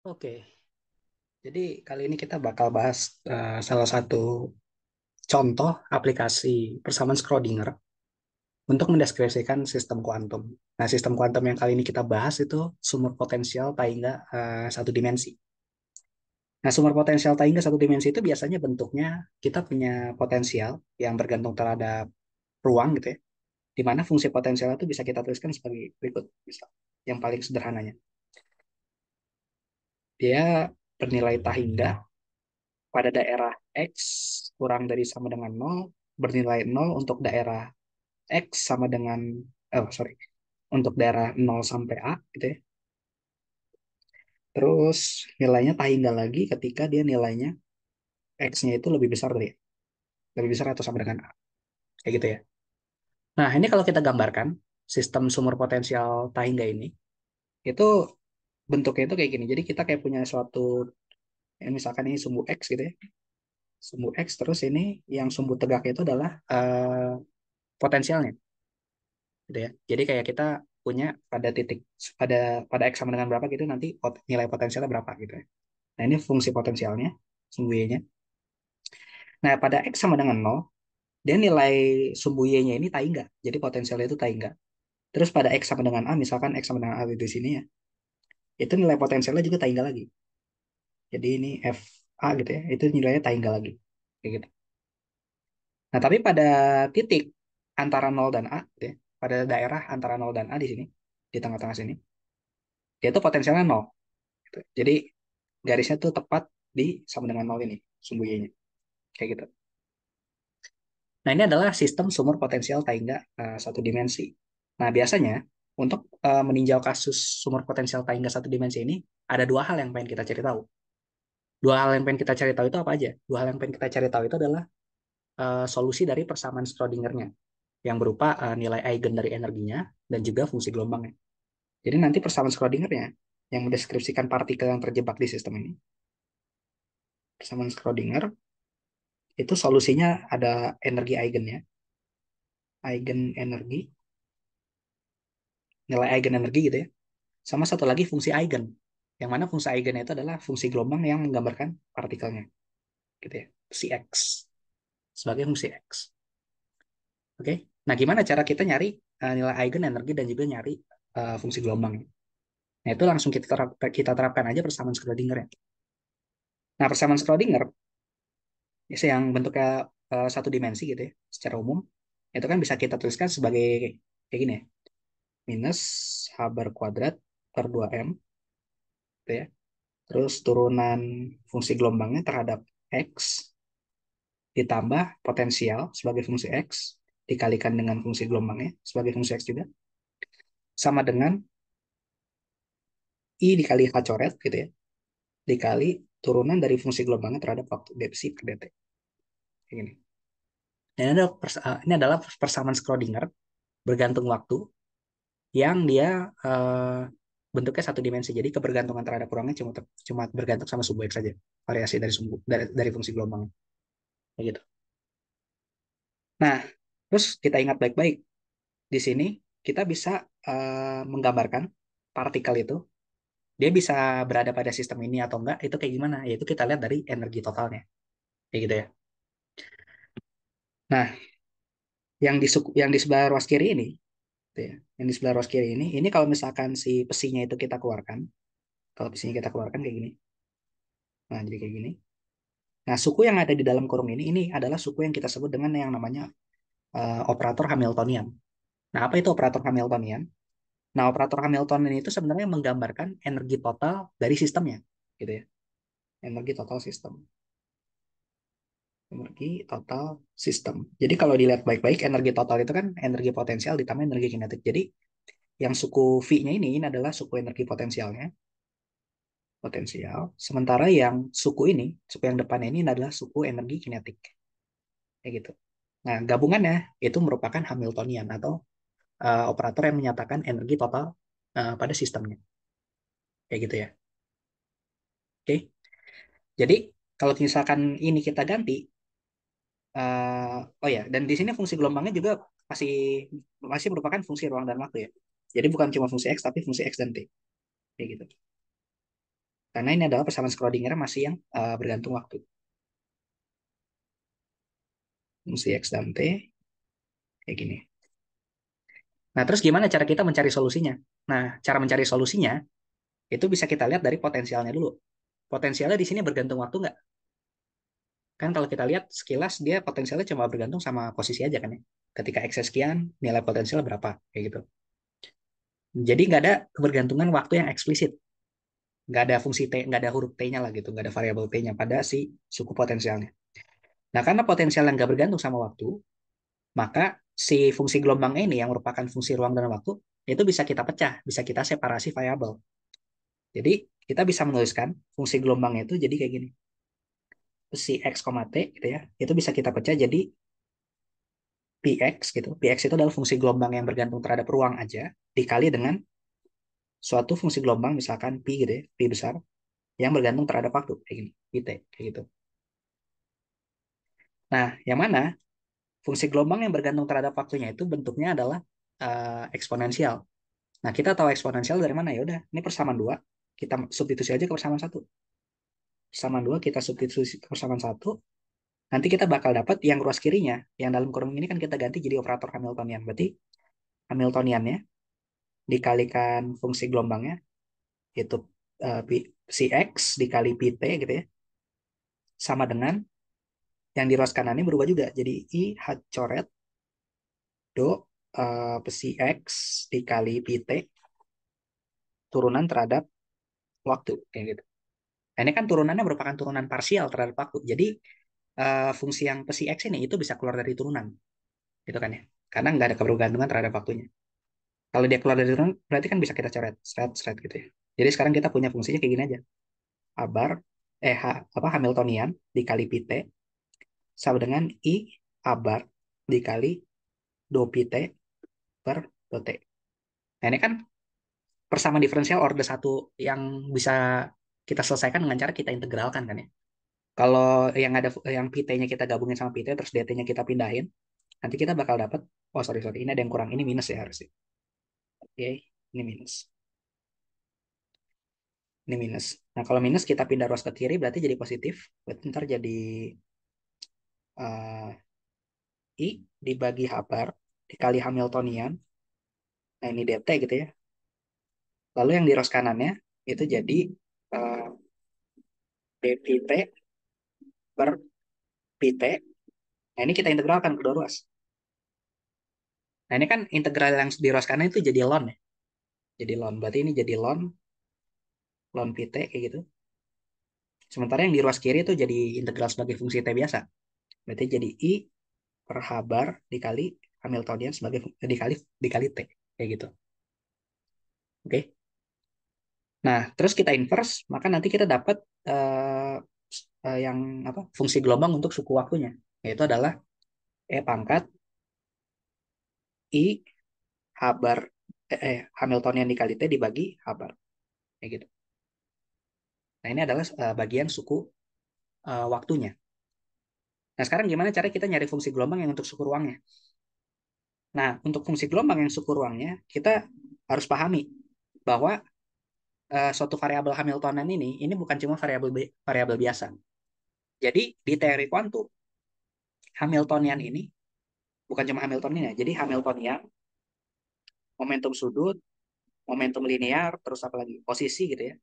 Oke, jadi kali ini kita bakal bahas salah satu contoh aplikasi persamaan Schrödinger untuk mendeskripsikan sistem kuantum. Nah, sistem kuantum yang kali ini kita bahas itu sumber potensial Taingga satu dimensi. Nah, sumber potensial Taingga satu dimensi itu biasanya bentuknya kita punya potensial yang bergantung terhadap ruang gitu ya, di mana fungsi potensial itu bisa kita tuliskan sebagai berikut. Misal, yang paling sederhananya, dia bernilai Taingga pada daerah X kurang dari sama dengan nol, bernilai nol untuk daerah X sama dengan, oh sorry, untuk daerah nol sampai A gitu ya. Terus nilainya tak hingga lagi ketika dia nilainya X-nya itu lebih besar dari A. Lebih besar atau sama dengan A. Kayak gitu ya. Nah, ini kalau kita gambarkan sistem sumber potensial tak hingga ini, itu bentuknya itu kayak gini. Jadi kita kayak punya suatu, ya misalkan ini sumbu X gitu ya. Sumbu X, terus ini yang sumbu tegaknya itu adalah potensialnya gitu ya. Jadi kayak kita punya pada titik pada pada x sama dengan berapa gitu nanti nilai potensialnya berapa gitu ya. Nah, ini fungsi potensialnya sumbu y-nya. Nah, pada x sama dengan nol dia nilai sumbu y-nya ini tai enggak. Jadi potensialnya itu tai enggak. Terus pada x sama dengan a, misalkan x sama dengan a di sini ya. Itu nilai potensialnya juga tai enggak lagi. Jadi ini f a gitu ya. Itu nilainya tai enggak lagi. Kayak gitu. Nah, tapi pada titik antara nol dan a gitu ya, pada daerah antara nol dan a di sini, di tengah-tengah sini, dia itu potensialnya nol gitu. Jadi garisnya tuh tepat di sama dengan nol ini sumbu y-nya kayak gitu. Nah, ini adalah sistem sumber potensial Taingga satu dimensi. Nah, biasanya untuk meninjau kasus sumber potensial Taingga satu dimensi ini ada dua hal yang pengen kita cari tahu. Dua hal yang pengen kita cari tahu itu apa aja? Dua hal yang pengen kita cari tahu itu adalah solusi dari persamaan Schrödinger-nya yang berupa nilai eigen dari energinya dan juga fungsi gelombangnya. Jadi nanti persamaan Schrödinger-nya yang mendeskripsikan partikel yang terjebak di sistem ini. Persamaan Schrödinger itu solusinya ada energi eigennya, eigen energi, nilai eigen energi gitu ya. Sama satu lagi fungsi eigen, yang mana fungsi eigen itu adalah fungsi gelombang yang menggambarkan partikelnya, gitu ya, si x sebagai fungsi x. Oke, nah gimana cara kita nyari nilai eigen energi dan juga nyari fungsi gelombang? Nah itu langsung kita terapkan aja persamaan Schrödinger ya. Nah persamaan Schrödinger yang bentuknya satu dimensi gitu ya, secara umum itu kan bisa kita tuliskan sebagai kayak gini ya, minus h bar kuadrat per 2m gitu ya. Terus turunan fungsi gelombangnya terhadap x ditambah potensial sebagai fungsi x dikalikan dengan fungsi gelombangnya sebagai fungsi x juga sama dengan i dikali h coret gitu ya dikali turunan dari fungsi gelombangnya terhadap waktu dpsi per dt. Kayak gini. Dan ini adalah persamaan Schrödinger bergantung waktu yang dia bentuknya satu dimensi. Jadi kebergantungan terhadap ruangnya cuma bergantung sama sumbu x saja. Variasi dari sumbu dari fungsi gelombang. Kayak gitu. Nah, terus kita ingat baik-baik di sini kita bisa menggambarkan partikel itu dia bisa berada pada sistem ini atau enggak itu kayak gimana, yaitu kita lihat dari energi totalnya kayak gitu ya. Nah, yang di sebelah ruas kiri ini gitu ya, yang di sebelah ruas kiri ini kalau misalkan si pesinya itu kita keluarkan, kalau pesinya kita keluarkan kayak gini, nah jadi kayak gini. Nah, suku yang ada di dalam kurung ini adalah suku yang kita sebut dengan yang namanya operator Hamiltonian. Nah, apa itu operator Hamiltonian? Nah, operator Hamiltonian itu sebenarnya menggambarkan energi total dari sistemnya, gitu ya. Energi total sistem. Energi total sistem. Jadi kalau dilihat baik-baik, energi total itu kan energi potensial ditambah energi kinetik. Jadi yang suku V-nya ini adalah suku energi potensialnya, potensial. Sementara yang suku ini, suku yang depannya ini adalah suku energi kinetik. Kayak gitu. Nah, gabungannya itu merupakan Hamiltonian atau operator yang menyatakan energi total pada sistemnya. Kayak gitu ya. Oke. Jadi kalau misalkan ini kita ganti, oh ya, dan di sini fungsi gelombangnya juga masih masih merupakan fungsi ruang dan waktu ya. Jadi bukan cuma fungsi x tapi fungsi x dan t, kayak gitu. Karena ini adalah persamaan Schrodinger masih yang bergantung waktu. Fungsi X dan T, kayak gini. Nah, terus gimana cara kita mencari solusinya? Nah, cara mencari solusinya, itu bisa kita lihat dari potensialnya dulu. Potensialnya di sini bergantung waktu nggak? Kan kalau kita lihat sekilas, dia potensialnya cuma bergantung sama posisi aja kan ya. Ketika X sekian, nilai potensial berapa, kayak gitu. Jadi nggak ada kebergantungan waktu yang eksplisit. Nggak ada fungsi T, nggak ada huruf T-nya lah gitu, nggak ada variabel T-nya pada si suku potensialnya. Nah, karena potensial yang nggak bergantung sama waktu, maka si fungsi gelombang ini yang merupakan fungsi ruang dan waktu, itu bisa kita pecah, bisa kita separasi variabel. Jadi, kita bisa menuliskan fungsi gelombangnya itu jadi kayak gini. Si X, T gitu ya, itu bisa kita pecah jadi Px gitu. Px itu adalah fungsi gelombang yang bergantung terhadap ruang aja, dikali dengan suatu fungsi gelombang, misalkan pi gitu ya, pi besar, yang bergantung terhadap waktu, kayak gini, pt, kayak gitu. Nah, yang mana fungsi gelombang yang bergantung terhadap waktunya itu bentuknya adalah eksponensial. Nah, kita tahu eksponensial dari mana? Ya udah, ini persamaan dua, kita substitusi aja ke persamaan satu. Persamaan dua kita substitusi ke persamaan satu, nanti kita bakal dapat yang ruas kirinya, yang dalam kurung ini kan kita ganti jadi operator Hamiltonian. Berarti Hamiltoniannya dikalikan fungsi gelombangnya, itu si X dikali pt gitu ya, sama dengan yang di ruas kanan ini berubah juga. Jadi I H coret do si X dikali pt turunan terhadap waktu, kayak gitu. Nah, ini kan turunannya merupakan turunan parsial terhadap waktu. Jadi fungsi yang psi X ini itu bisa keluar dari turunan, gitu kan ya. Karena nggak ada kebergantungan terhadap waktunya. Kalau dia keluar dari turunan, berarti kan bisa kita coret, seret, gitu ya. Jadi sekarang kita punya fungsinya kayak gini aja. A bar, Hamiltonian dikali pt sama dengan I A bar dikali do pt per do t. Nah, ini kan persamaan diferensial order satu yang bisa kita selesaikan dengan cara kita integralkan kan ya. Kalau yang ada yang pt-nya kita gabungin sama pt terus dt-nya kita pindahin, nanti kita bakal dapat, oh sorry sorry, ini ada yang kurang, ini minus ya harusnya. Oke, ini minus. Ini minus. Nah, kalau minus kita pindah ruas ke kiri berarti jadi positif. Berarti ntar jadi uh, I dibagi H bar dikali Hamiltonian. Nah, ini dt gitu ya. Lalu yang di ruas kanannya itu jadi uh, dpt per pt. Nah, ini kita integralkan kedua ruas. Nah, ini kan integral yang di ruas kanan itu jadi ln ya. Jadi ln. Berarti ini jadi ln pt kayak gitu. Sementara yang di ruas kiri itu jadi integral sebagai fungsi t biasa. Berarti jadi I per H bar dikali Hamiltonian sebagai dikali dikali T. Kayak gitu. Oke. Nah, terus kita inverse, maka nanti kita dapat yang apa? Fungsi gelombang untuk suku waktunya, yaitu adalah E pangkat I H bar Hamiltonian dikali T dibagi H bar. Kayak gitu. Nah, ini adalah bagian suku waktunya. Nah, sekarang gimana cara kita nyari fungsi gelombang yang untuk suku ruangnya? Nah, untuk fungsi gelombang yang suku ruangnya, kita harus pahami bahwa suatu variabel Hamiltonian ini bukan cuma variabel biasa. Jadi di teori kuantum Hamiltonian ini bukan cuma Hamiltonian ya. Jadi Hamiltonian, momentum sudut, momentum linear, terus apa lagi? Posisi gitu ya.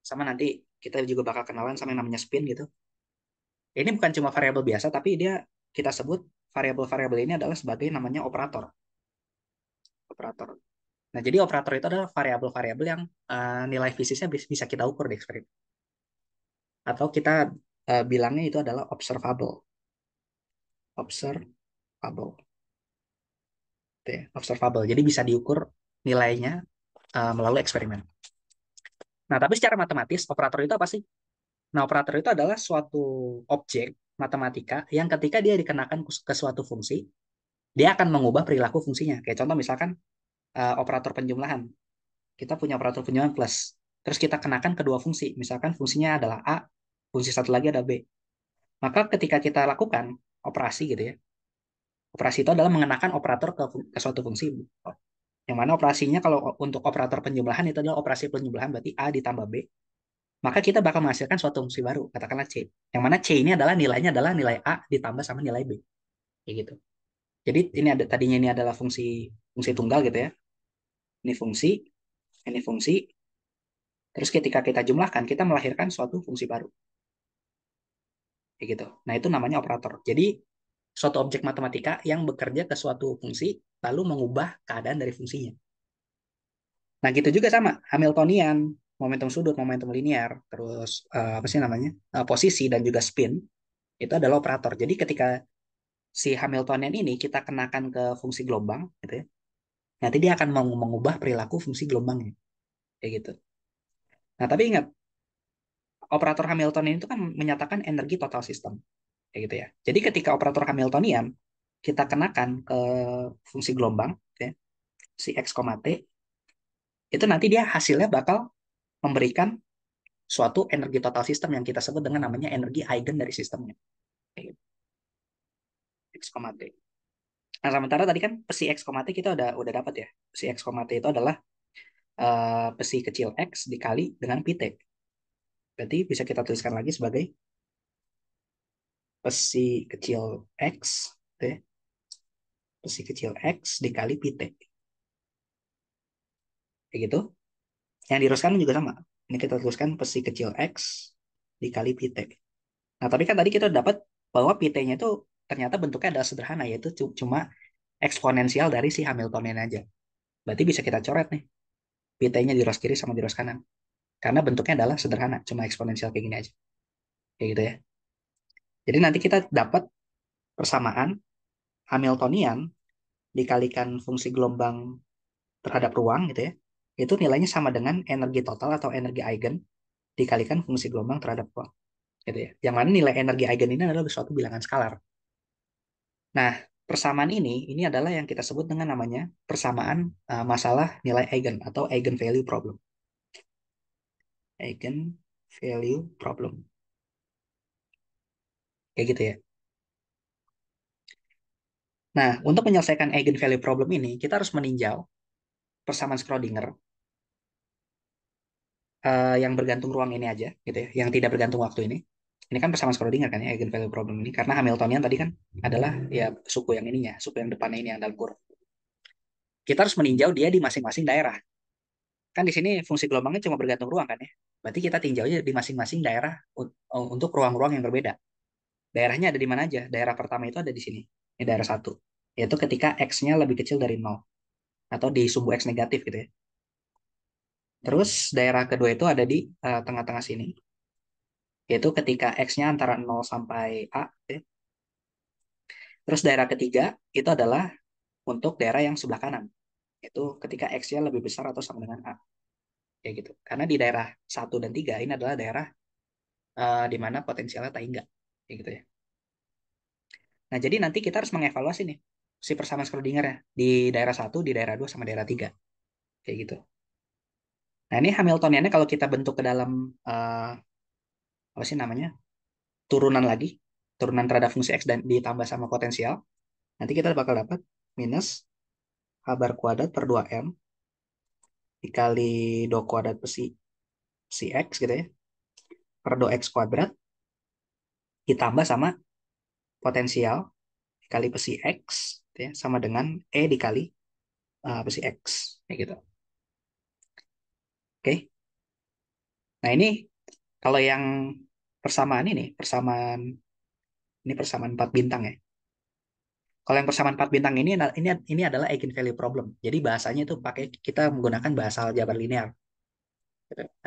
Sama nanti kita juga bakal kenalan sama yang namanya spin gitu. Ini bukan cuma variabel biasa tapi dia kita sebut variabel-variabel ini adalah sebagai namanya operator. Operator. Nah, jadi operator itu adalah variabel-variabel yang nilai fisiknya bisa kita ukur di eksperimen. Atau kita bilangnya itu adalah observable. Observable. Gitu ya, observable. Jadi bisa diukur nilainya melalui eksperimen. Nah, tapi secara matematis, operator itu apa sih? Nah, operator itu adalah suatu objek matematika yang ketika dia dikenakan ke suatu fungsi, dia akan mengubah perilaku fungsinya. Kayak contoh misalkan operator penjumlahan. Kita punya operator penjumlahan plus. Terus kita kenakan kedua fungsi. Misalkan fungsinya adalah A, fungsi satu lagi ada B. Maka ketika kita lakukan operasi gitu ya, operasi itu adalah mengenakan operator ke suatu fungsi. Yang mana operasinya kalau untuk operator penjumlahan itu adalah operasi penjumlahan berarti A ditambah B. maka kita bakal menghasilkan suatu fungsi baru, katakanlah C. Yang mana C ini adalah nilainya adalah nilai A ditambah sama nilai B. Kayak gitu. Jadi ini ada tadinya ini adalah fungsi fungsi tunggal gitu ya. Ini fungsi, ini fungsi. Terus ketika kita jumlahkan, kita melahirkan suatu fungsi baru. Kayak gitu. Nah, itu namanya operator. Jadi suatu objek matematika yang bekerja ke suatu fungsi lalu mengubah keadaan dari fungsinya. Nah, gitu juga sama Hamiltonian, momentum sudut, momentum linear, terus apa sih namanya? Posisi dan juga spin itu adalah operator. Jadi ketika si Hamiltonian ini kita kenakan ke fungsi gelombang gitu ya. Nanti dia akan mengubah perilaku fungsi gelombangnya. Kayak gitu. Nah, tapi ingat operator Hamiltonian itu kan menyatakan energi total sistem. Kayak gitu ya. Jadi ketika operator Hamiltonian kita kenakan ke fungsi gelombang ya, si X, T, itu nanti dia hasilnya bakal memberikan suatu energi total sistem yang kita sebut dengan namanya energi eigen dari sistemnya. X, T. Nah, sementara tadi kan psi X, T kita udah dapat ya. Psi X, T itu adalah psi kecil X dikali dengan pi T. Berarti bisa kita tuliskan lagi sebagai psi kecil X, T, psi kecil X dikali pi T. Kayak gitu. Yang diruskan juga sama. Ini kita tuliskan psi kecil X dikali pi T. Nah, tapi kan tadi kita dapat bahwa pi T-nya itu ternyata bentuknya adalah sederhana, yaitu cuma eksponensial dari si Hamiltonian aja. Berarti bisa kita coret nih. Pi T-nya di ros kiri sama di ros kanan. Karena bentuknya adalah sederhana, cuma eksponensial kayak gini aja. Kayak gitu ya. Jadi nanti kita dapat persamaan Hamiltonian dikalikan fungsi gelombang terhadap ruang gitu ya. Itu nilainya sama dengan energi total atau energi eigen dikalikan fungsi gelombang terhadap ruang. Gitu ya. Yang mana nilai energi eigen ini adalah suatu bilangan skalar. Nah, persamaan ini adalah yang kita sebut dengan namanya persamaan masalah nilai eigen atau eigen value problem. Eigen value problem. Kayak gitu ya. Nah, untuk menyelesaikan eigen value problem ini, kita harus meninjau persamaan Schrödinger yang bergantung ruang ini aja, gitu ya, yang tidak bergantung waktu ini. Ini kan persamaan Schrödinger kan ya, eigen value problem ini, karena Hamiltonian tadi kan adalah ya suku yang ininya, suku yang depannya ini yang dalam kurung. Kita harus meninjau dia di masing-masing daerah. Kan di sini fungsi gelombangnya cuma bergantung ruang kan ya. Berarti kita tinjaunya di masing-masing daerah untuk ruang-ruang yang berbeda. Daerahnya ada di mana aja? Daerah pertama itu ada di sini. Ini daerah satu. Yaitu ketika X-nya lebih kecil dari nol. Atau di sumbu X negatif gitu ya. Terus daerah kedua itu ada di tengah-tengah sini. Yaitu ketika X-nya antara nol sampai A. Gitu ya. Terus daerah ketiga itu adalah untuk daerah yang sebelah kanan. Yaitu ketika X-nya lebih besar atau sama dengan A. Kayak gitu. Karena di daerah satu dan 3 ini adalah daerah di mana potensialnya tak kayak gitu ya. Nah, jadi nanti kita harus mengevaluasi nih si persamaan Schrödinger ya di daerah satu, di daerah 2 sama daerah 3 kayak gitu. Nah, ini Hamiltoniannya kalau kita bentuk ke dalam apa sih namanya? Turunan lagi, turunan terhadap fungsi X dan ditambah sama potensial, nanti kita bakal dapat minus H bar kuadrat per 2M dikali do kuadrat psi X gitu ya, per do X kuadrat ditambah sama potensial dikali psi X gitu ya, sama dengan E dikali psi X kayak gitu. Oke. Nah, ini kalau yang persamaan ini persamaan 4 bintang ya. Kalau yang persamaan 4 bintang ini adalah eigenvalue problem. Jadi bahasanya itu pakai kita menggunakan bahasa aljabar linear.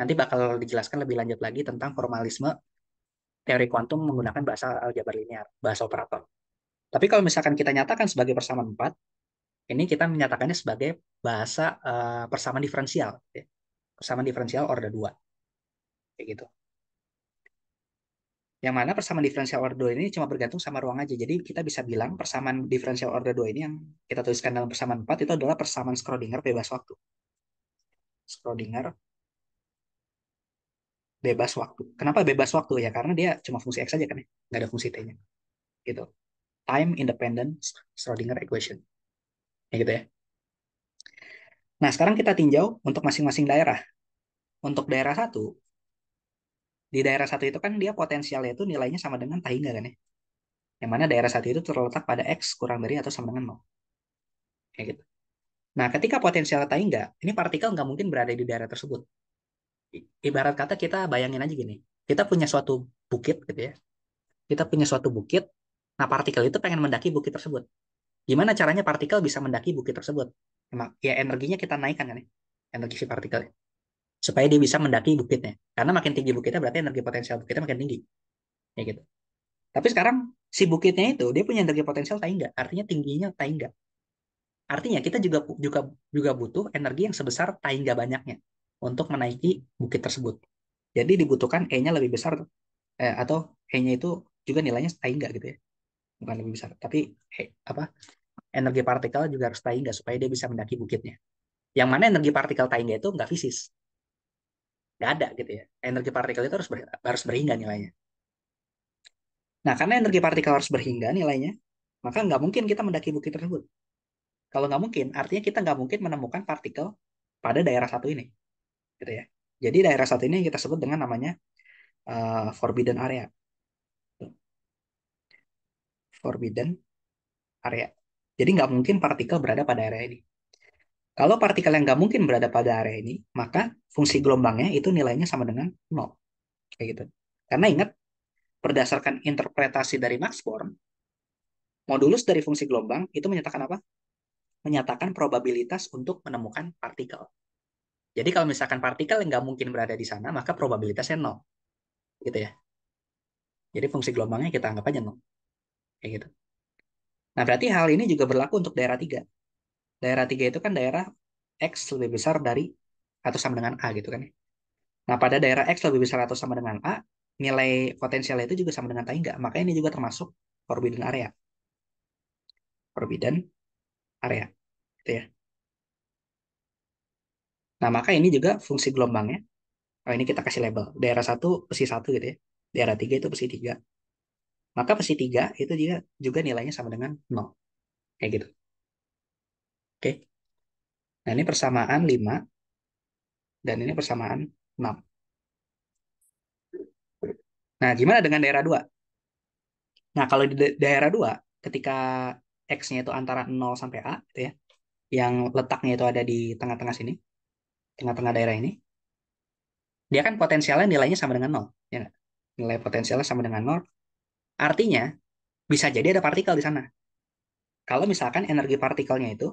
Nanti bakal dijelaskan lebih lanjut lagi tentang formalisme teori kuantum menggunakan bahasa aljabar linear, bahasa operator. Tapi kalau misalkan kita nyatakan sebagai persamaan 4, ini kita menyatakannya sebagai bahasa persamaan diferensial. Ya. Persamaan diferensial order 2. Kayak gitu. Yang mana persamaan diferensial order 2 ini cuma bergantung sama ruang aja. Jadi kita bisa bilang persamaan diferensial order 2 ini yang kita tuliskan dalam persamaan 4 itu adalah persamaan Schrödinger bebas waktu. Schrödinger bebas waktu. Kenapa bebas waktu? Ya karena dia cuma fungsi X aja kan ya. Nggak ada fungsi T-nya. Gitu. Time independent Schrödinger equation. Ya gitu ya. Nah sekarang kita tinjau untuk masing-masing daerah. Untuk daerah satu, Di daerah satu itu kan dia potensialnya itu nilainya sama dengan Taiga kan ya. Yang mana daerah satu itu terletak pada X kurang dari atau sama dengan 0. Kayak gitu. Nah, ketika potensial Taiga, ini partikel nggak mungkin berada di daerah tersebut. Ibarat kata kita bayangin aja gini. Kita punya suatu bukit gitu ya. Kita punya suatu bukit. Nah, partikel itu pengen mendaki bukit tersebut. Gimana caranya partikel bisa mendaki bukit tersebut? Ya energinya kita naikkan kan ya. Energi si partikel. Supaya dia bisa mendaki bukitnya. Karena makin tinggi bukitnya berarti energi potensial bukitnya makin tinggi. Ya gitu. Tapi sekarang si bukitnya itu dia punya energi potensial Taiga. Artinya tingginya Taiga. Artinya kita juga juga juga butuh energi yang sebesar Taiga banyaknya untuk menaiki bukit tersebut. Jadi dibutuhkan E-nya lebih besar atau E-nya itu juga nilainya Taiga gitu ya. Bukan lebih besar, tapi apa energi partikel juga harus Taiga supaya dia bisa mendaki bukitnya. Yang mana energi partikel Taiga itu nggak fisis, nggak ada gitu ya. Energi partikel itu harus berhingga nilainya. Nah, karena energi partikel harus berhingga nilainya, maka nggak mungkin kita mendaki bukit tersebut. Kalau nggak mungkin, artinya kita nggak mungkin menemukan partikel pada daerah satu ini, gitu ya. Jadi daerah satu ini kita sebut dengan namanya forbidden area. Forbidden area. Jadi nggak mungkin partikel berada pada area ini. Kalau partikel yang nggak mungkin berada pada area ini, maka fungsi gelombangnya itu nilainya sama dengan 0. Kayak gitu. Karena ingat, berdasarkan interpretasi dari Max Born, modulus dari fungsi gelombang itu menyatakan apa? Menyatakan probabilitas untuk menemukan partikel. Jadi kalau misalkan partikel yang nggak mungkin berada di sana, maka probabilitasnya 0. Gitu ya. Jadi fungsi gelombangnya kita anggap aja 0. Kayak gitu. Nah, berarti hal ini juga berlaku untuk daerah 3. Daerah 3 itu kan daerah X lebih besar dari atau sama dengan A gitu kan ya. Nah, pada daerah X lebih besar atau sama dengan A, nilai potensialnya itu juga sama dengan Taiga. Maka ini juga termasuk forbidden area. Forbidden area. Gitu ya. Nah, maka ini juga fungsi gelombangnya. Oh, ini kita kasih label. Daerah satu pesi 1 gitu ya. Daerah 3 itu pesi 3. Maka pesi 3 itu juga nilainya sama dengan 0. Kayak gitu. Oke. Nah, ini persamaan 5 dan ini persamaan 6. Nah, gimana dengan daerah 2? Nah, kalau di daerah 2, ketika X-nya itu antara 0 sampai A, gitu ya, yang letaknya itu ada di tengah-tengah sini, tengah-tengah daerah ini, dia kan potensialnya nilainya sama dengan 0. Ya nggak? Nilai potensialnya sama dengan 0. Artinya, bisa jadi ada partikel di sana. Kalau misalkan energi partikelnya itu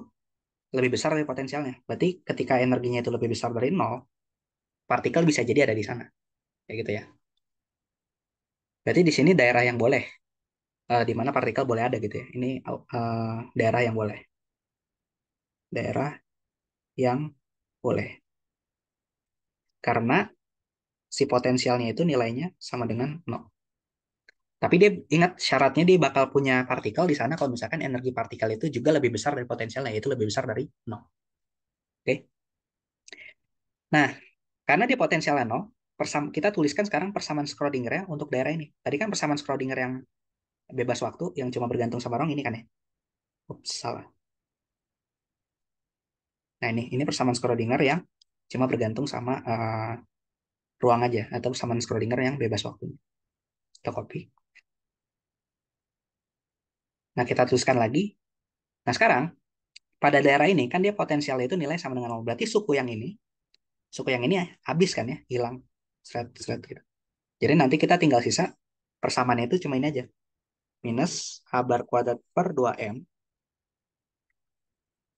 lebih besar dari potensialnya. Berarti ketika energinya itu lebih besar dari 0, partikel bisa jadi ada di sana. Kayak gitu ya. Berarti di sini daerah yang boleh, di mana partikel boleh ada gitu ya. Ini daerah yang boleh. Daerah yang boleh. Karena si potensialnya itu nilainya sama dengan 0. Tapi dia ingat syaratnya dia bakal punya partikel di sana kalau misalkan energi partikel itu juga lebih besar dari potensialnya, yaitu lebih besar dari 0. Oke. Nah, karena dia potensialnya 0, kita tuliskan sekarang persamaan Schrödinger ya untuk daerah ini. Tadi kan persamaan Schrödinger yang bebas waktu, yang cuma bergantung sama ruang ini kan ya. Ups, salah. Nah, ini persamaan Schrödinger yang cuma bergantung sama ruang aja, atau persamaan Schrödinger yang bebas waktu. Kita copy. Nah, kita tuliskan lagi. Nah, sekarang pada daerah ini kan dia potensialnya itu nilai sama dengan 0. Berarti suku yang ini habis kan ya, hilang. Seret, seret, gitu. Jadi nanti kita tinggal sisa persamaannya itu cuma ini aja. Minus A bar kuadrat per 2M,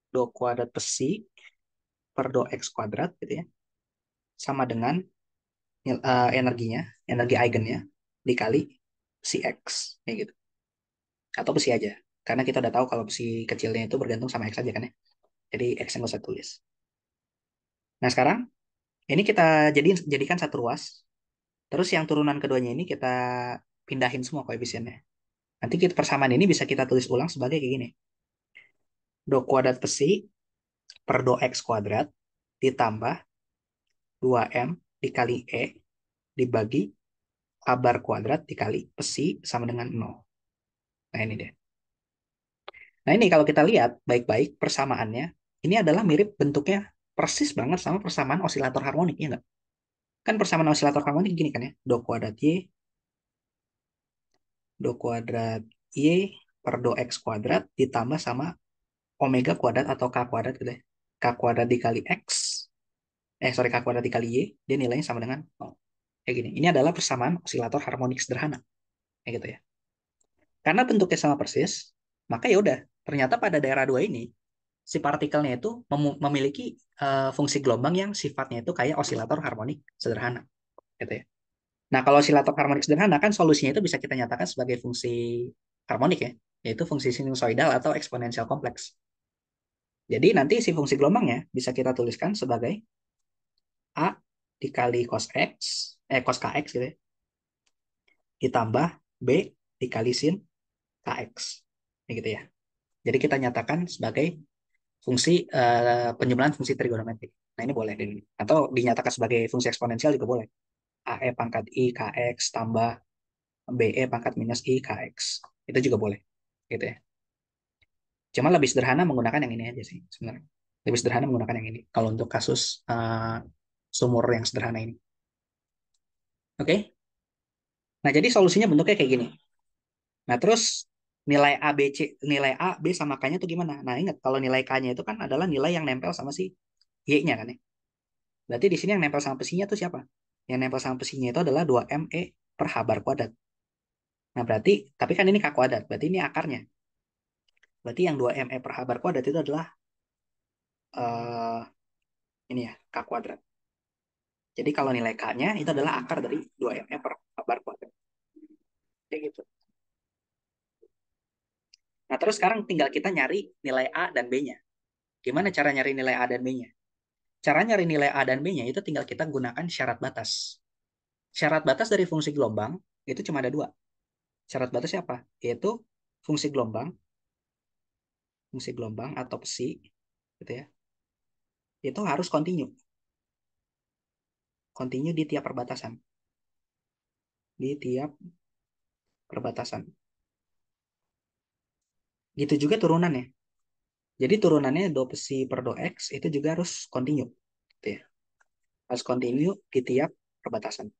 2 kuadrat besi per 2X kuadrat gitu ya. Sama dengan energinya, energi eigennya dikali si X. Kayak gitu. Atau besi aja. Karena kita udah tahu kalau besi kecilnya itu bergantung sama X aja kan ya. Jadi X yang usah tulis. Nah sekarang, ini kita jadikan satu ruas. Terus yang turunan keduanya ini kita pindahin semua koefisiennya. Nanti persamaan ini bisa kita tulis ulang sebagai kayak gini. 2 kuadrat besi per 2X kuadrat ditambah 2M dikali E dibagi A bar kuadrat dikali besi sama dengan 0. Nah ini deh. Nah ini kalau kita lihat baik-baik persamaannya, ini adalah mirip bentuknya persis banget sama persamaan osilator harmonik, ya nggak? Kan persamaan osilator harmonik gini kan ya. Do kuadrat Y per do X kuadrat ditambah sama omega kuadrat atau K kuadrat gitu ya. K kuadrat dikali X, sorry, K kuadrat dikali Y, dia nilainya sama dengan 0. Kayak gini. Ini adalah persamaan osilator harmonik sederhana. Kayak gitu ya. Karena bentuknya sama persis, maka ya udah, ternyata pada daerah 2 ini, si partikelnya itu memiliki fungsi gelombang yang sifatnya itu kayak osilator harmonik sederhana. Gitu ya. Nah, kalau osilator harmonik sederhana kan solusinya itu bisa kita nyatakan sebagai fungsi harmonik ya, yaitu fungsi sinusoidal atau eksponensial kompleks. Jadi nanti si fungsi gelombangnya bisa kita tuliskan sebagai A dikali cos X, cos KX gitu ya, ditambah B dikali sin KX. Ya gitu ya. Jadi kita nyatakan sebagai fungsi penjumlahan fungsi trigonometrik. Nah, ini boleh. Atau dinyatakan sebagai fungsi eksponensial juga boleh. AE pangkat I KX tambah BE pangkat minus I KX. Itu juga boleh. Gitu ya. Cuma lebih sederhana menggunakan yang ini aja sih sebenarnya. Lebih sederhana menggunakan yang ini. Kalau untuk kasus sumur yang sederhana ini. Oke? Okay? Nah, jadi solusinya bentuknya kayak gini. Nah, terus nilai A, B, C, nilai A, B sama K-nya itu gimana? Nah, ingat kalau nilai K-nya itu kan adalah nilai yang nempel sama si Y-nya kan ya. Berarti di sini yang nempel sama besinya itu siapa? Yang nempel sama besinya itu adalah 2ME per H bar kuadrat. Nah, berarti, tapi kan ini K kuadrat, berarti ini akarnya. Berarti yang 2ME per H bar kuadrat itu adalah uh, ini ya, K kuadrat. Jadi kalau nilai K-nya itu adalah akar dari 2ME per H bar kuadrat. Kayak gitu. Nah, terus sekarang tinggal kita nyari nilai A dan B-nya. Gimana cara nyari nilai A dan B-nya? Cara nyari nilai A dan B-nya itu tinggal kita gunakan syarat batas. Syarat batas dari fungsi gelombang itu cuma ada dua. Syarat batasnya apa? Yaitu fungsi gelombang atau psi, gitu ya. Itu harus kontinu di tiap perbatasan, di tiap perbatasan. Gitu juga turunannya. Jadi turunannya do psi per do x itu juga harus kontinu, gitu ya. Harus kontinu di tiap perbatasan.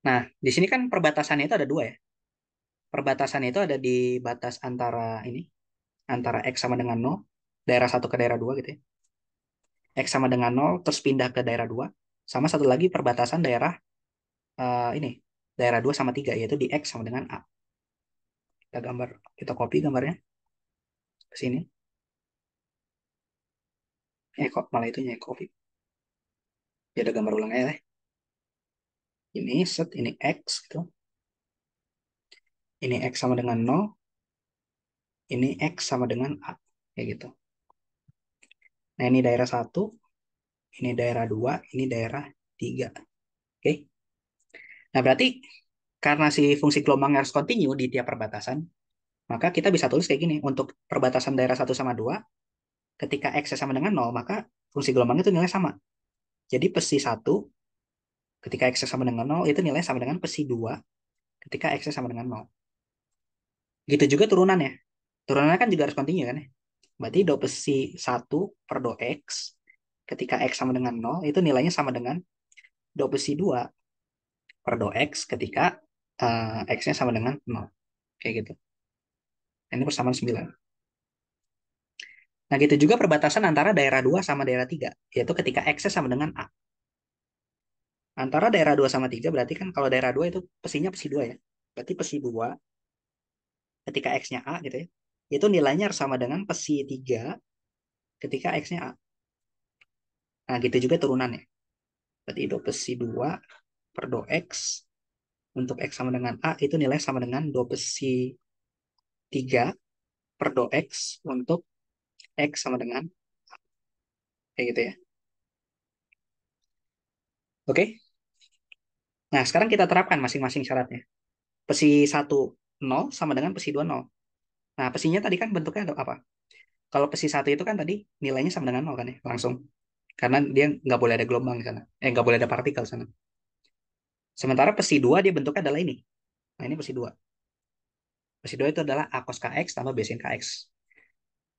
Nah, di sini kan perbatasannya itu ada dua ya. Perbatasan itu ada di batas antara X sama dengan 0, daerah satu ke daerah 2 gitu ya. X sama dengan 0, terus pindah ke daerah 2. Sama satu lagi perbatasan daerah ini, daerah 2 sama 3, yaitu di X sama dengan A. Kita copy gambarnya ke sini. Kok malah itunya copy. Ya ada gambar ulang aja. Ini set, ini X gitu. Ini X sama dengan 0, ini X sama dengan A. Kayak gitu. Nah, ini daerah 1, ini daerah 2, ini daerah 3. Oke. Nah, berarti karena si fungsi gelombang harus kontinu di tiap perbatasan, maka kita bisa tulis kayak gini. Untuk perbatasan daerah 1 sama 2, ketika X sama dengan 0, maka fungsi gelombang itu nilai sama. Jadi psi 1, ketika X sama dengan 0, itu nilai sama dengan psi 2, ketika X sama dengan 0. Gitu juga turunannya. Turunannya kan juga harus kontinu kan ya. Berarti do psi 1 per do X, ketika X sama dengan 0, itu nilainya sama dengan do psi 2 per do X, ketika X-nya sama dengan 0. Kayak gitu. Ini persamaan 9. Nah, gitu juga perbatasan antara daerah 2 sama daerah 3, yaitu ketika X sama dengan A. Antara daerah 2 sama 3 berarti kan kalau daerah 2 itu pesinya pesi 2 ya. Berarti pesi 2 ketika X-nya A gitu ya. Itu nilainya harus sama dengan pesi 3 ketika X-nya A. Nah, gitu juga turunannya. Berarti do pesi 2 per do X untuk X sama dengan A itu nilai sama dengan do pesi 3 per do X untuk X sama dengan A. Kayak gitu ya. Oke? Nah, sekarang kita terapkan masing-masing syaratnya. Pesi 1 0 sama dengan pesi 2 0. Nah, pesinya tadi kan bentuknya ada apa? Kalau pesi 1 itu kan tadi nilainya sama dengan 0 kan ya, langsung. Karena dia nggak boleh ada gelombang di sana. Nggak boleh ada partikel di sana. Sementara pesi 2 dia bentuknya adalah ini. Nah, ini pesi 2. Pesi 2 itu adalah A cos KX tambah B sin KX.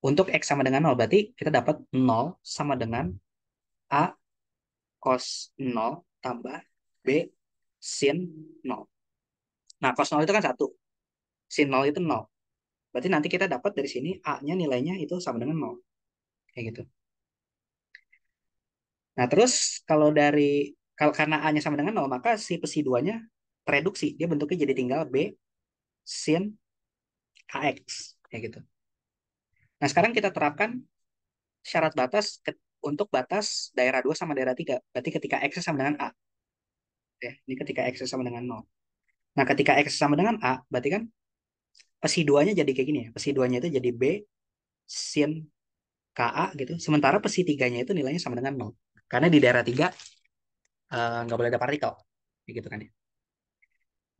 Untuk X sama dengan 0, berarti kita dapat 0 sama dengan A cos 0 tambah B sin 0. Nah, cos 0 itu kan 1, sin 0 itu 0. Berarti nanti kita dapat dari sini A-nya nilainya itu sama dengan 0. Kayak gitu. Nah, terus kalau karena A-nya sama dengan 0, maka si psi 2-nya tereduksi. Dia bentuknya jadi tinggal B sin AX. Kayak gitu. Nah, sekarang kita terapkan syarat batas untuk batas daerah 2 sama daerah 3. Berarti ketika X sama dengan A. Ya, ini ketika X sama dengan 0. Nah, ketika X sama dengan A, berarti kan psi 2-nya jadi kayak gini ya. Psi 2-nya itu jadi B sin KA gitu. Sementara psi 3-nya itu nilainya sama dengan 0. Karena di daerah 3 nggak boleh ada partikel. Gitu kan ya.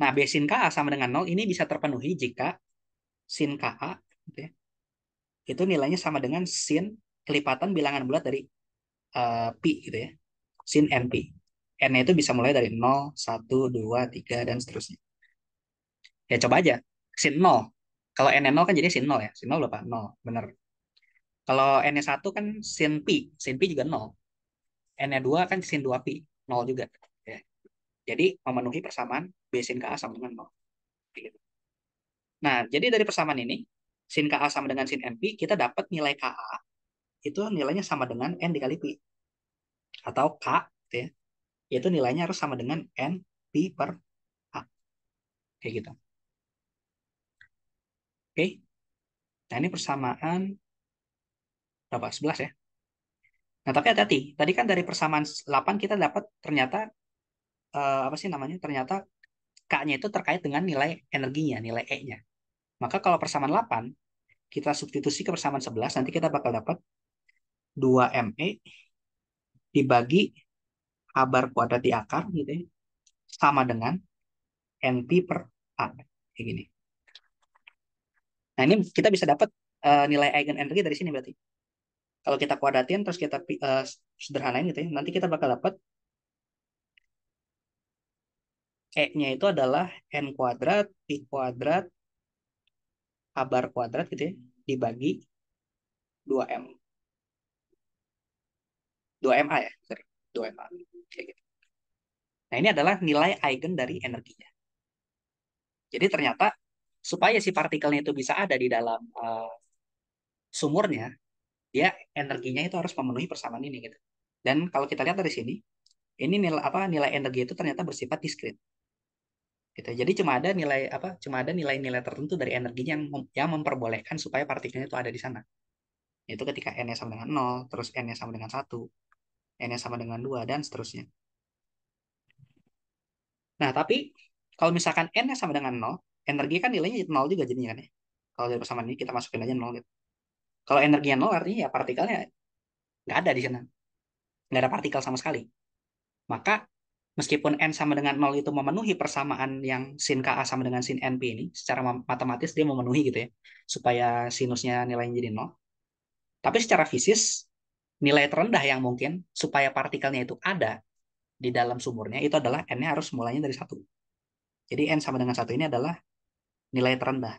Nah, B sin KA sama dengan 0 ini bisa terpenuhi jika sin KA gitu ya, itu nilainya sama dengan sin kelipatan bilangan bulat dari pi gitu ya. Sin NP. N-nya itu bisa mulai dari 0, 1, 2, 3, dan seterusnya. Ya coba aja. Sin 0. Kalau N-nya 0 kan jadi sin 0 ya. Sin 0 berapa? 0. Benar. Kalau N-nya 1 kan sin pi. Sin pi juga 0. N-nya 2 kan sin 2 pi. 0 juga. Ya. Jadi memenuhi persamaan B sin KA sama dengan 0. Gitu. Nah, jadi dari persamaan ini, sin KA sama dengan sin NP, kita dapat nilai KA itu nilainya sama dengan N dikali pi. Atau K, gitu ya, yaitu nilainya harus sama dengan N pi per A. Kayak gitu. Oke. Nah, ini persamaan berapa? 11 ya. Nah, tapi hati-hati. Tadi kan dari persamaan 8 kita dapat ternyata apa sih namanya? Ternyata K-nya itu terkait dengan nilai energinya, nilai E-nya. Maka kalau persamaan 8 kita substitusi ke persamaan 11, nanti kita bakal dapat 2ME dibagi A bar kuadrat di akar gitu ya, sama dengan NP per A. Kayak gini. Nah, ini kita bisa dapat nilai eigenenergi dari sini berarti. Kalau kita kuadratin terus kita sederhanain gitu ya, nanti kita bakal dapat E-nya itu adalah N kuadrat, Pi kuadrat, A bar kuadrat gitu ya, dibagi 2M. 2MA ya, sorry. 2MA. Kayak gitu. Nah, ini adalah nilai eigen dari energinya. Jadi ternyata supaya si partikelnya itu bisa ada di dalam sumurnya, dia energinya itu harus memenuhi persamaan ini gitu. Dan kalau kita lihat dari sini, ini nilai energi itu ternyata bersifat diskrit. Gitu. Jadi cuma ada nilai-nilai tertentu dari energinya yang memperbolehkan supaya partikelnya itu ada di sana. Itu ketika n-nya sama dengan 0, terus n-nya sama dengan 1, n-nya sama dengan 2, dan seterusnya. Nah, tapi kalau misalkan n-nya sama dengan 0, energi kan nilainya 0 juga jadinya kan ya. Kalau dari persamaan ini kita masukin aja 0 gitu. Kalau energinya 0 artinya ya partikelnya nggak ada di sana. Nggak ada partikel sama sekali. Maka meskipun n sama dengan 0 itu memenuhi persamaan yang sin Ka sama dengan sin NP ini, secara matematis dia memenuhi gitu ya, supaya sinusnya nilainya jadi 0. Tapi secara fisis, nilai terendah yang mungkin supaya partikelnya itu ada di dalam sumurnya itu adalah n-nya harus mulainya dari 1. Jadi n sama dengan 1 ini adalah nilai terendah.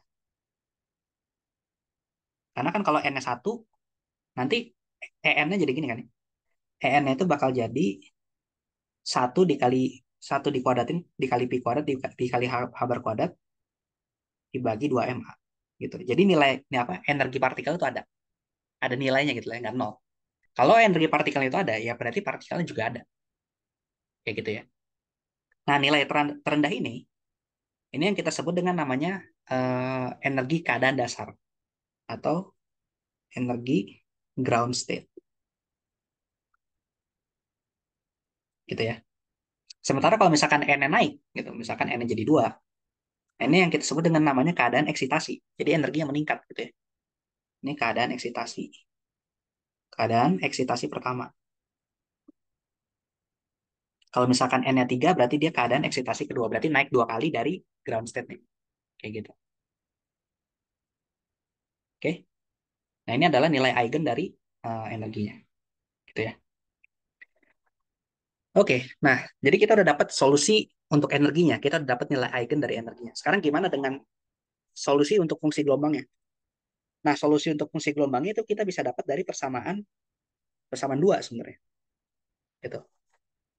Karena kan kalau n-nya 1, nanti en-nya jadi gini kan ya. En-nya itu bakal jadi 1 dikuadratin dikali pi kuadrat dikali h bar kuadrat dibagi 2 MA gitu. Jadi ini apa? Energi partikel itu ada nilainya gitu lah, nggak nol. Kalau energi partikel itu ada, ya berarti partikelnya juga ada. Kayak gitu ya. Nah, nilai terendah ini yang kita sebut dengan namanya energi keadaan dasar atau energi ground state gitu ya. Sementara kalau misalkan n naik gitu, misalkan n jadi 2, ini yang kita sebut dengan namanya keadaan eksitasi. Jadi energi yang meningkat gitu ya. Ini keadaan eksitasi. Keadaan eksitasi pertama. Kalau misalkan n-nya 3, berarti dia keadaan eksitasi kedua. Berarti naik 2 kali dari ground state nih. Kayak gitu. Oke. Nah, ini adalah nilai eigen dari energinya. Gitu ya. Oke. Nah, jadi kita udah dapat solusi untuk energinya. Kita udah dapat nilai eigen dari energinya. Sekarang gimana dengan solusi untuk fungsi gelombangnya? Nah, solusi untuk fungsi gelombangnya itu kita bisa dapat dari persamaan 2 sebenarnya. Gitu.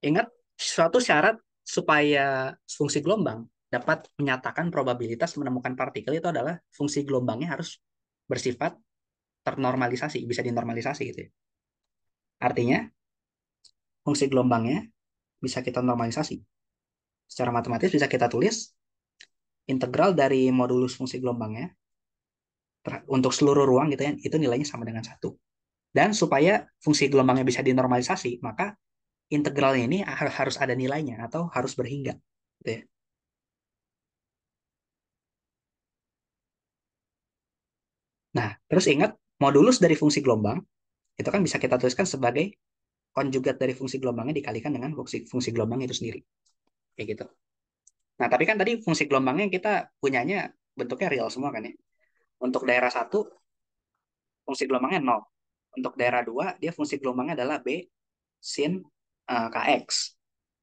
Ingat, suatu syarat supaya fungsi gelombang dapat menyatakan probabilitas menemukan partikel itu adalah fungsi gelombangnya harus bersifat ternormalisasi, bisa dinormalisasi gitu ya. Artinya, fungsi gelombangnya bisa kita normalisasi. Secara matematis bisa kita tulis integral dari modulus fungsi gelombangnya untuk seluruh ruang gitu ya, itu nilainya sama dengan satu. Dan supaya fungsi gelombangnya bisa dinormalisasi, maka integralnya ini harus ada nilainya atau harus berhingga. Gitu ya. Nah, terus ingat modulus dari fungsi gelombang itu kan bisa kita tuliskan sebagai konjugat dari fungsi gelombangnya dikalikan dengan fungsi gelombang itu sendiri. Kayak gitu. Nah, tapi kan tadi fungsi gelombangnya kita punyanya bentuknya real semua kan ya. Untuk daerah satu fungsi gelombangnya nol. Untuk daerah 2 dia fungsi gelombangnya adalah B sin Kx.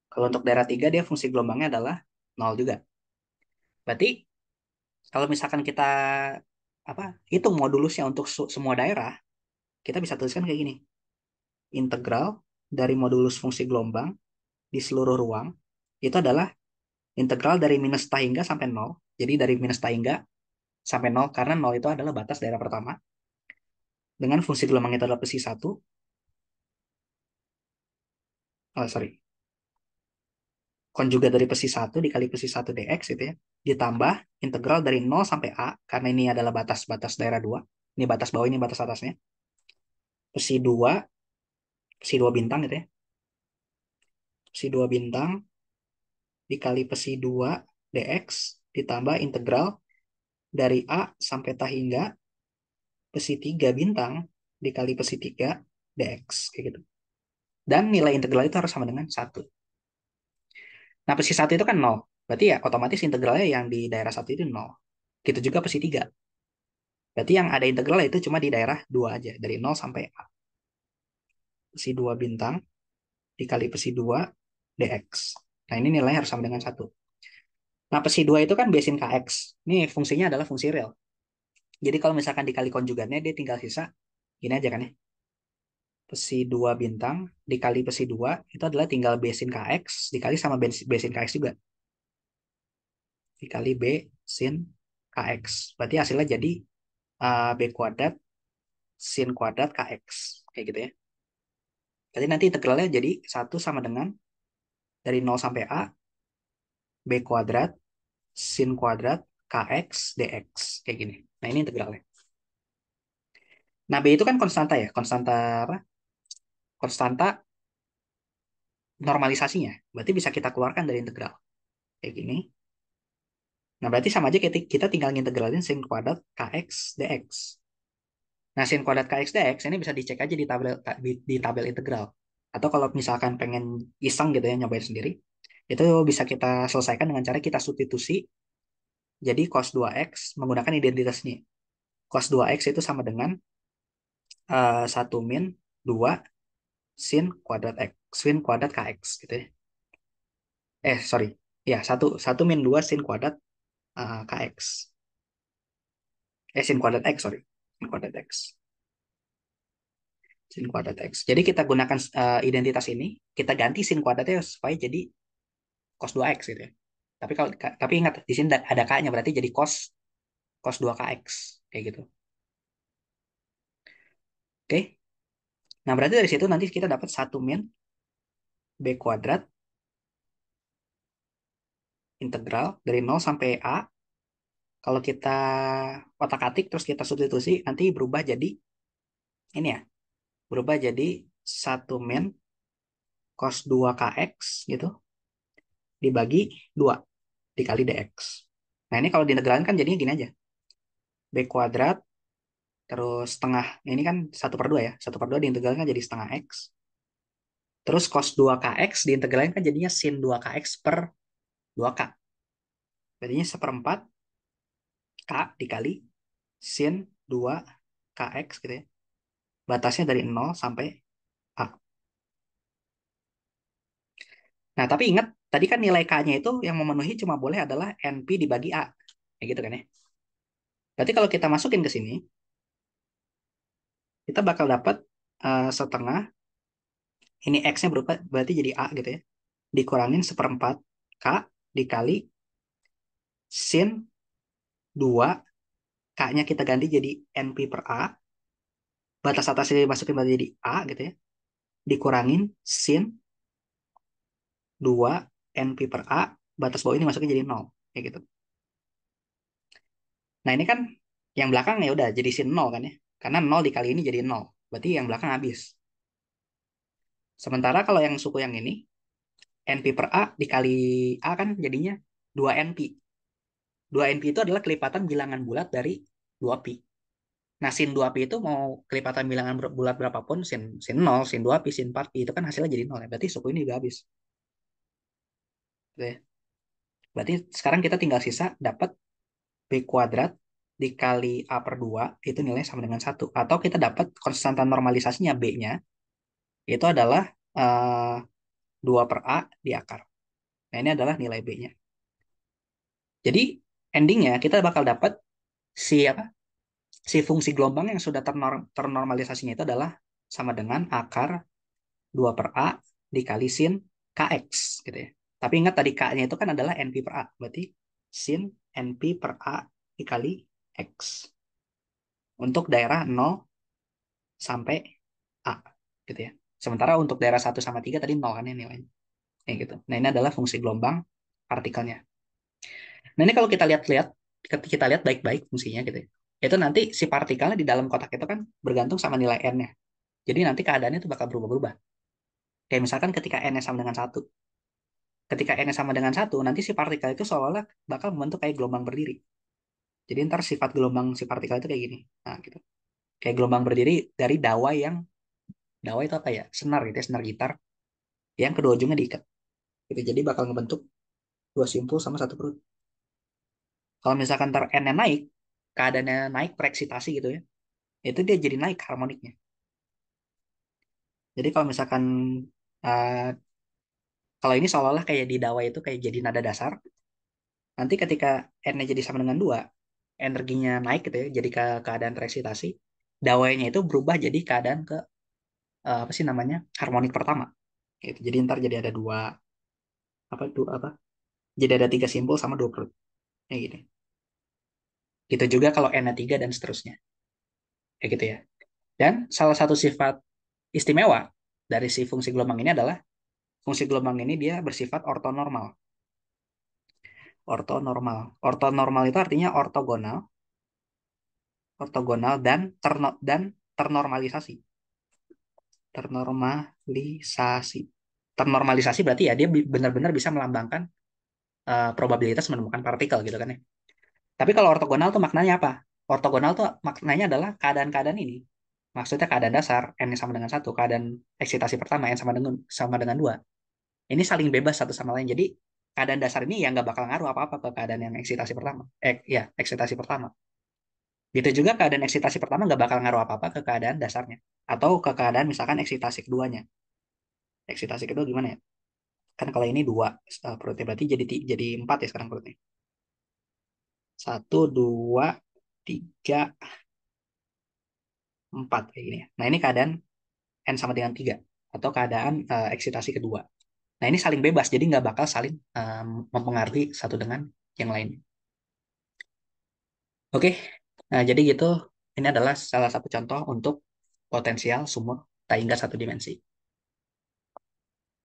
Kalau untuk daerah 3 dia fungsi gelombangnya adalah nol juga. Berarti kalau misalkan kita apa hitung modulusnya untuk semua daerah, kita bisa tuliskan kayak gini. Integral dari modulus fungsi gelombang di seluruh ruang itu adalah integral dari minus ta hingga sampai nol. Jadi dari minus ta hingga sampai nol karena nol itu adalah batas daerah pertama. Dengan fungsi gelombang itu adalah psi satu. Oh, sorry. Konjugat dari psi satu dikali psi satu dx itu ya. Ditambah integral dari nol sampai A karena ini adalah batas-batas daerah 2. Ini batas bawah, ini batas atasnya. Psi 2, psi 2 bintang gitu ya. Psi 2 bintang dikali psi 2 dx ditambah integral dari A sampai ta hingga psi 3 bintang dikali psi 3 dx kayak gitu. Dan nilai integral itu harus sama dengan satu. Nah, psi satu itu kan nol. Berarti ya otomatis integralnya yang di daerah satu itu nol. Gitu juga psi 3. Berarti yang ada integralnya itu cuma di daerah 2 aja. Dari nol sampai A. Psi 2 bintang dikali psi 2 dx. Nah, ini nilainya harus sama dengan satu. Nah, psi 2 itu kan besin kx. Ini fungsinya adalah fungsi real. Jadi kalau misalkan dikali konjugatnya, dia tinggal sisa. Gini aja kan ya. Psi 2 bintang dikali psi 2 itu adalah tinggal besin kx dikali sama besin kx juga. Dikali b sin kx. Berarti hasilnya jadi b kuadrat sin kuadrat kx. Kayak gitu ya. Jadi nanti integralnya jadi satu sama dengan dari nol sampai a b kuadrat sin kuadrat kx dx. Kayak gini. Nah, ini integralnya. Nah, b itu kan konstanta ya. Konstanta apa? Konstanta normalisasinya. Berarti bisa kita keluarkan dari integral. Kayak gini. Nah, berarti sama aja kita tinggal ngintegralin sin kuadrat kx dx. Nah, sin kuadrat kx dx ini bisa dicek aja di tabel integral. Atau kalau misalkan pengen iseng gitu ya, nyobain sendiri, itu bisa kita selesaikan dengan cara kita substitusi jadi cos 2x menggunakan identitas ini. Cos 2x itu sama dengan 1 min 2 sin kuadrat x, sin kuadrat kx gitu ya. Sorry. Ya, satu min 2 sin kuadrat kx. Sin kuadrat x, sorry. Sin kuadrat x. Sin kuadrat x. Jadi kita gunakan identitas ini, kita ganti sin kuadratnya supaya jadi cos 2x gitu ya. Tapi ingat di sini ada k-nya berarti jadi cos cos 2kx kayak gitu. Oke. Nah, berarti dari situ nanti kita dapat 1 min b kuadrat integral dari nol sampai a. Kalau kita otak-atik terus kita substitusi nanti berubah jadi ini ya. Berubah jadi 1 min cos 2kx gitu dibagi 2 dikali dx. Nah, ini kalau diintegralkan kan jadinya gini aja. B kuadrat terus setengah. Ini kan 1/2 ya. 1/2 diintegralkan jadi setengah x. Terus cos 2kx diintegralkan kan jadinya sin 2kx per 2k. Jadinya 1/4 k dikali sin 2kx gitu ya. Batasnya dari nol sampai a. Nah, tapi ingat tadi kan nilai k-nya itu yang memenuhi cuma boleh adalah np dibagi a. Kayak gitu kan ya. Berarti kalau kita masukin ke sini, kita bakal dapat setengah Ini X-nya berubah, berarti jadi A gitu ya. Dikurangin seperempat K dikali sin 2, K-nya kita ganti jadi NP per A, batas atasnya dimasukin berarti jadi A gitu ya. Dikurangin sin 2 NP per A, batas bawah ini masukin jadi 0. Kayak gitu. Nah ini kan yang belakang ya udah jadi sin 0 kan ya. Karena 0 dikali ini jadi 0. Berarti yang belakang habis. Sementara kalau yang suku yang ini, NP per A dikali A kan jadinya 2 NP. 2 NP itu adalah kelipatan bilangan bulat dari 2pi. Nah, sin 2pi itu mau kelipatan bilangan bulat berapapun, sin, sin 0, sin 2pi, sin 4pi, itu kan hasilnya jadi 0 ya. Berarti suku ini juga habis. Gitu ya. Berarti sekarang kita tinggal sisa dapat B kuadrat dikali A per 2, itu nilai sama dengan 1. Atau kita dapat konstanta normalisasinya B-nya, itu adalah eh, 2 per A di akar. Nah, ini adalah nilai B-nya. Jadi, endingnya kita bakal dapat si apa? Si fungsi gelombang yang sudah ternormalisasinya itu adalah sama dengan akar 2 per A dikali sin Kx gitu ya. Tapi ingat tadi K-nya itu kan adalah NP per A. Berarti sin NP per A dikali X. Untuk daerah 0 sampai A gitu ya. Sementara untuk daerah 1 sama 3 tadi 0 kan ya nilainya. Kayak gitu. Nah ini adalah fungsi gelombang partikelnya. Nah ini kalau kita lihat baik-baik fungsinya gitu ya. Itu nanti si partikelnya di dalam kotak itu kan bergantung sama nilai n-nya. Jadi nanti keadaannya itu bakal berubah-berubah. Kayak misalkan ketika n-nya sama dengan 1. Ketika n-nya sama dengan 1, nanti si partikel itu seolah-olah bakal membentuk kayak gelombang berdiri. Jadi ntar sifat gelombang si partikel itu kayak gini. Nah, gitu. Kayak gelombang berdiri dari dawai itu apa ya? Senar gitu ya, senar gitar yang kedua ujungnya diikat. Gitu. Jadi bakal ngebentuk dua simpul sama satu perut. Kalau misalkan ntar n-nya naik, keadaannya naik pereksitasi gitu ya, itu dia jadi naik harmoniknya. Jadi kalau misalkan uh, kalau ini seolah-olah kayak di dawai itu kayak jadi nada dasar, nanti ketika n-nya jadi sama dengan 2, energinya naik gitu ya, jadi ke keadaan tereksitasi, dawainya itu berubah jadi keadaan ke apa sih namanya? Harmonik pertama. Gitu. Jadi ntar jadi ada apa? Jadi ada 3 simpul sama 2 perut. Kayak gini. Gitu juga kalau n-nya 3 dan seterusnya. Kayak gitu ya. Dan salah satu sifat istimewa dari si fungsi gelombang ini adalah fungsi gelombang ini dia bersifat ortonormal. Ortonormal. Ortonormal itu artinya ortogonal, dan ternormalisasi. Ternormalisasi. Ternormalisasi berarti ya dia benar-benar bisa melambangkan probabilitas menemukan partikel gitu kan ya. Tapi kalau ortogonal tuh maknanya apa? Ortogonal tuh maknanya adalah keadaan-keadaan ini. Maksudnya keadaan dasar n sama dengan 1, keadaan eksitasi pertama n sama dengan 2. Ini saling bebas satu sama lain. Jadi keadaan dasar ini ya nggak bakal ngaruh apa-apa ke keadaan yang eksitasi pertama. Ya, eksitasi pertama. Gitu juga keadaan eksitasi pertama nggak bakal ngaruh apa-apa ke keadaan dasarnya. Atau ke keadaan misalkan eksitasi keduanya. Eksitasi kedua gimana ya? Kan kalau ini 2 perutnya, berarti jadi 4 ya sekarang perutnya. 1, 2, 3, 4 kayak gini ya. Nah ini keadaan n sama dengan 3. Atau keadaan eksitasi kedua. Nah ini saling bebas, jadi nggak bakal saling mempengaruhi satu dengan yang lain. Oke, nah jadi gitu. Ini adalah salah satu contoh untuk potensial sumur tak hingga 1 dimensi.